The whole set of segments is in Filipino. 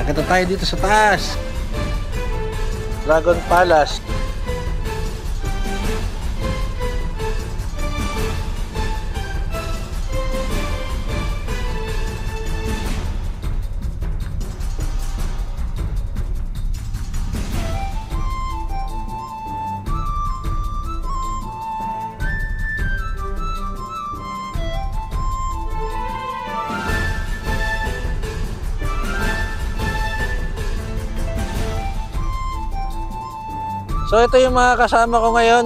Akit na tayo dito sa taas. Dragon Palace. So ito yung mga kasama ko ngayon,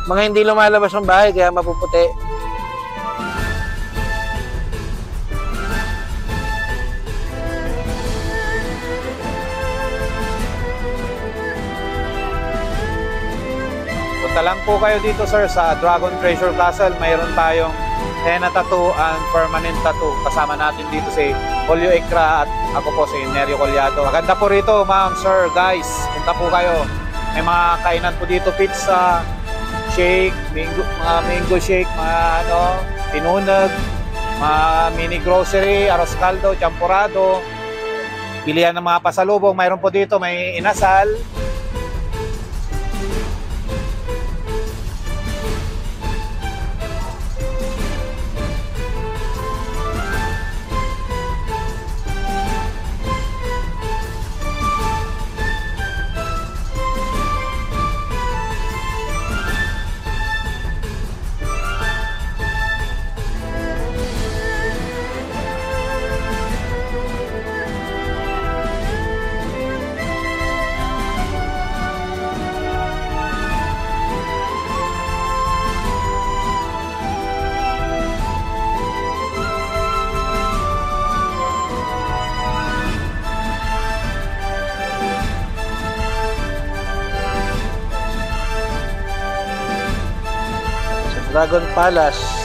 mga hindi lumalabas ng bahay kaya mapuputi. Punta lang po kayo dito sir sa Dragon Treasure Castle. Mayroon tayong henna tattoo and permanent tattoo. Kasama natin dito si Julio Ikra at ako po si Nerio Collado. Maganda po rito ma'am, sir, guys. Punta po kayo. May mga kainan po dito, pizza, shake, mga mango shake, mga tinunag, mga mini grocery, arroz caldo, champurado. Pilihan ng mga pasalubong. Mayroon po dito, may inasal. Dragon Palace.